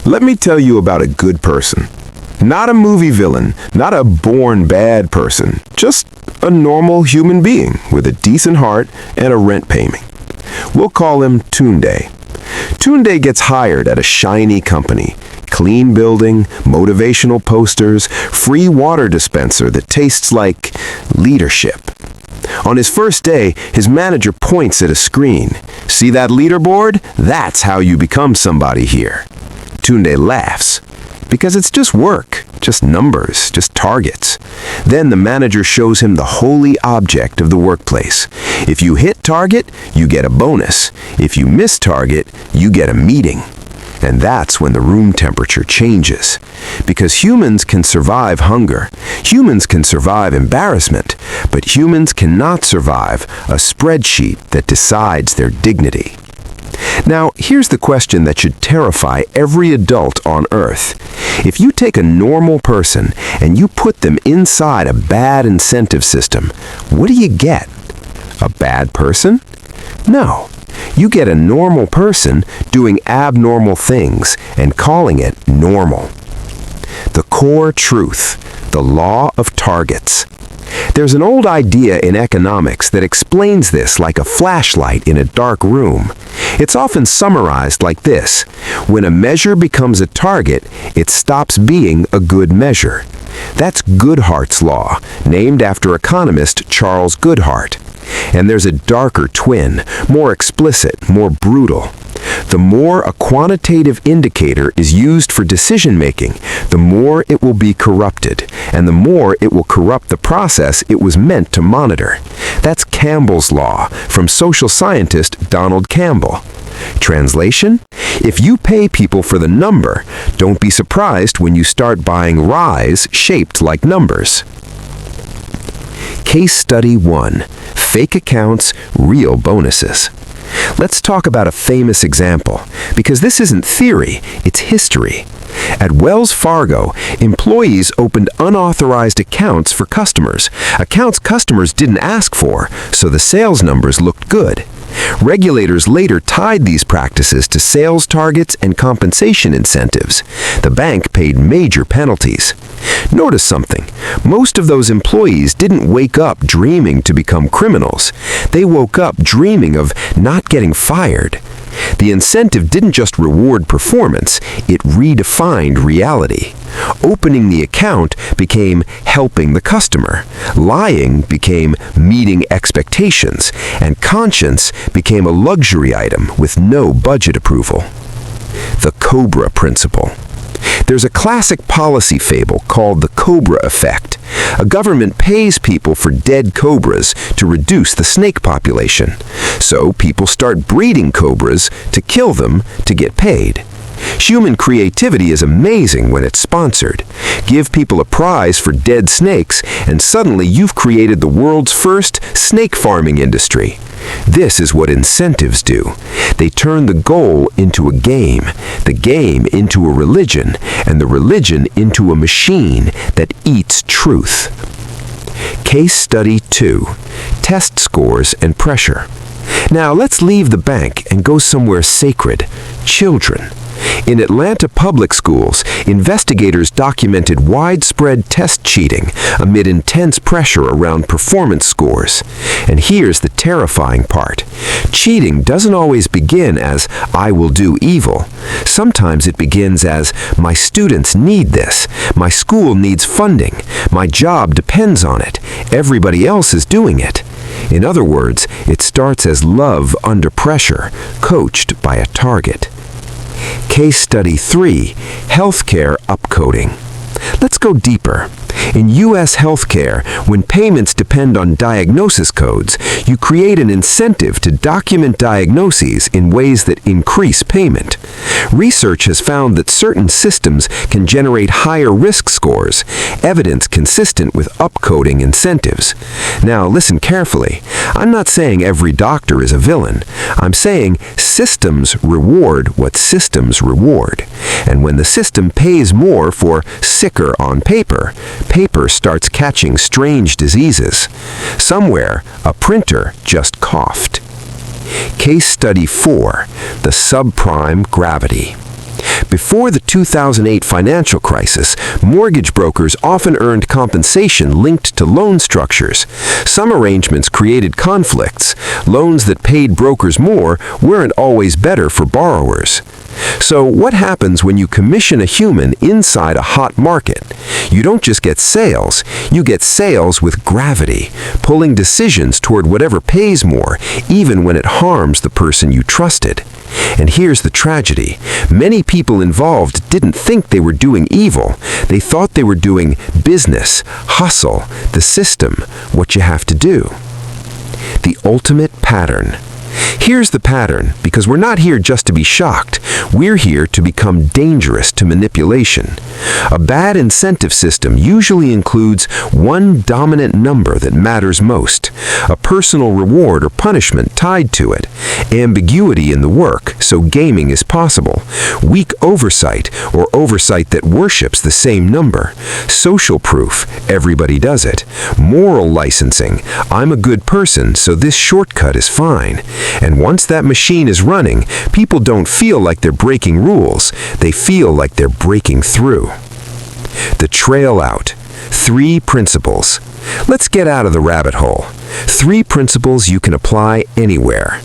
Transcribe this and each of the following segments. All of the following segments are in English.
Let me tell you about a good person. Not a movie villain, not a born bad person, just a normal human being with a decent heart and a rent payment. We'll call him Tunde. Tunde gets hired at a shiny company. Clean building, motivational posters, free water dispenser that tastes like leadership. On his first day, his manager points at a screen. See that leaderboard? That's how you become somebody here. Tunde laughs. Because it's just work, just numbers, just targets. Then the manager shows him the holy object of the workplace. If you hit target, you get a bonus. If you miss target, you get a meeting. And that's when the room temperature changes. Because humans can survive hunger, humans can survive embarrassment, but humans cannot survive a spreadsheet that decides their dignity. Now, here's the question that should terrify every adult on Earth. If you take a normal person and you put them inside a bad incentive system, what do you get? A bad person? No. You get a normal person doing abnormal things and calling it normal. The core truth, the law of targets. There's an old idea in economics that explains this like a flashlight in a dark room. It's often summarized like this: when a measure becomes a target, it stops being a good measure. That's Goodhart's law, named after economist Charles Goodhart. And there's a darker twin, more explicit, more brutal. The more a quantitative indicator is used for decision-making, the more it will be corrupted, and the more it will corrupt the process it was meant to monitor. That's Campbell's law, from social scientist Donald Campbell. Translation? If you pay people for the number, don't be surprised when you start buying ryes shaped like numbers. Case Study 1. Fake accounts, real bonuses. Let's talk about a famous example, because this isn't theory, it's history. At Wells Fargo, employees opened unauthorized accounts for customers, accounts customers didn't ask for, so the sales numbers looked good. Regulators later tied these practices to sales targets and compensation incentives. The bank paid major penalties. Notice something. Most of those employees didn't wake up dreaming to become criminals. They woke up dreaming of not getting fired. The incentive didn't just reward performance, it redefined reality. Opening the account became helping the customer. Lying became meeting expectations. And conscience became a luxury item with no budget approval. The cobra principle. There's a classic policy fable called the cobra effect. A government pays people for dead cobras to reduce the snake population. So people start breeding cobras to kill them to get paid. Human creativity is amazing when it's sponsored. Give people a prize for dead snakes, and suddenly you've created the world's first snake farming industry. This is what incentives do. They turn the goal into a game, the game into a religion, and the religion into a machine that eats truth. Case Study 2. Test scores and pressure. Now let's leave the bank and go somewhere sacred: children. In Atlanta public schools, investigators documented widespread test cheating amid intense pressure around performance scores. And here's the terrifying part. Cheating doesn't always begin as, "I will do evil." Sometimes it begins as, "My students need this. My school needs funding. My job depends on it. Everybody else is doing it." In other words, it starts as love under pressure, coached by a target. Case Study 3. Healthcare upcoding. Let's go deeper. In U.S. healthcare, when payments depend on diagnosis codes, you create an incentive to document diagnoses in ways that increase payment. Research has found that certain systems can generate higher risk scores, evidence consistent with upcoding incentives. Now, listen carefully. I'm not saying every doctor is a villain. I'm saying systems reward what systems reward. And when the system pays more for sicker on paper, paper starts catching strange diseases. Somewhere, a printer just coughed. Case Study 4. The subprime gravity. Before the 2008 financial crisis, mortgage brokers often earned compensation linked to loan structures. Some arrangements created conflicts. Loans that paid brokers more weren't always better for borrowers. So what happens when you commission a human inside a hot market? You don't just get sales, you get sales with gravity, pulling decisions toward whatever pays more, even when it harms the person you trusted. And here's the tragedy. Many people involved didn't think they were doing evil. They thought they were doing business, hustle, the system, what you have to do. The ultimate pattern. Here's the pattern, because we're not here just to be shocked. We're here to become dangerous to manipulation. A bad incentive system usually includes one dominant number that matters most, a personal reward or punishment tied to it, ambiguity in the work, so gaming is possible, weak oversight or oversight that worships the same number, social proof, everybody does it, moral licensing, I'm a good person, so this shortcut is fine. And once that machine is running, people don't feel like they're breaking rules. They feel like they're breaking through. The trail out. 3 principles. Let's get out of the rabbit hole. 3 principles you can apply anywhere.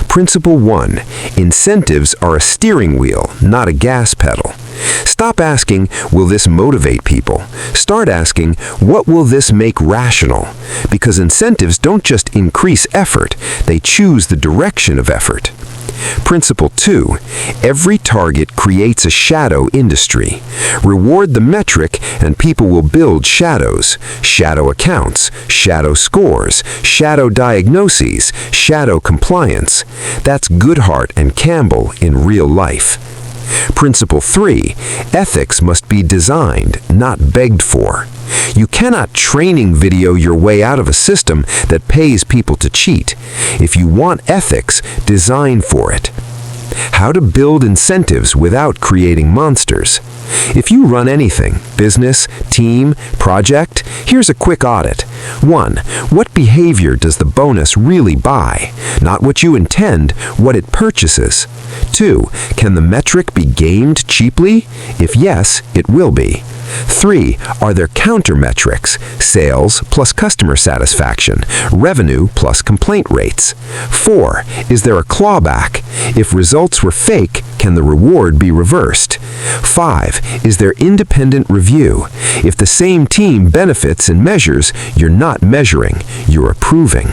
Principle 1. Incentives are a steering wheel, not a gas pedal. Stop asking, will this motivate people? Start asking, what will this make rational? Because incentives don't just increase effort, they choose the direction of effort. Principle 2. Every target creates a shadow industry. Reward the metric and people will build shadows, shadow accounts, shadow scores, shadow diagnoses, shadow compliance. That's Goodhart and Campbell in real life. Principle 3. Ethics must be designed, not begged for. You cannot training video your way out of a system that pays people to cheat. If you want ethics, design for it. How to build incentives without creating monsters. If you run anything, business, team, project, here's a quick audit. 1. What behavior does the bonus really buy? Not what you intend, what it purchases. 2. Can the metric be gamed cheaply? If yes, it will be. 3. Are there counter metrics? Sales plus customer satisfaction, revenue plus complaint rates. 4. Is there a clawback? If results were fake, can the reward be reversed? 5. Is there independent review? If the same team benefits and measures, you're not measuring, you're approving.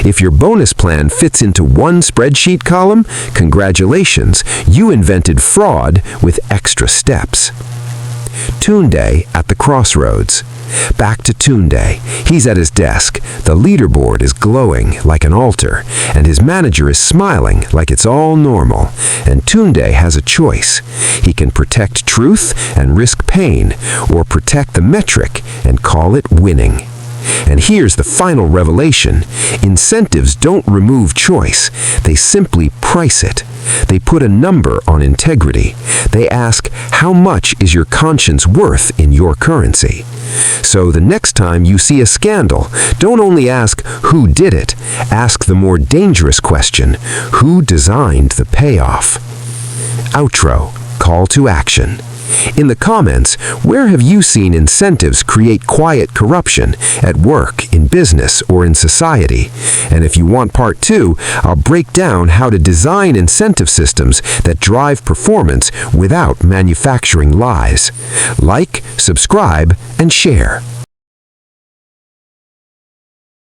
If your bonus plan fits into one spreadsheet column, congratulations, you invented fraud with extra steps. Tunde at the crossroads. Back to Tunde. He's at his desk. The leaderboard is glowing like an altar, and his manager is smiling like it's all normal. And Tunde has a choice. He can protect truth and risk pain, or protect the metric and call it winning. And here's the final revelation. Incentives don't remove choice. They simply price it. They put a number on integrity. They ask, how much is your conscience worth in your currency? So the next time you see a scandal, don't only ask who did it. Ask the more dangerous question, who designed the payoff? Outro. Call to action. In the comments, where have you seen incentives create quiet corruption at work, in business, or in society? And if you want part 2, I'll break down how to design incentive systems that drive performance without manufacturing lies. Like, subscribe, and share.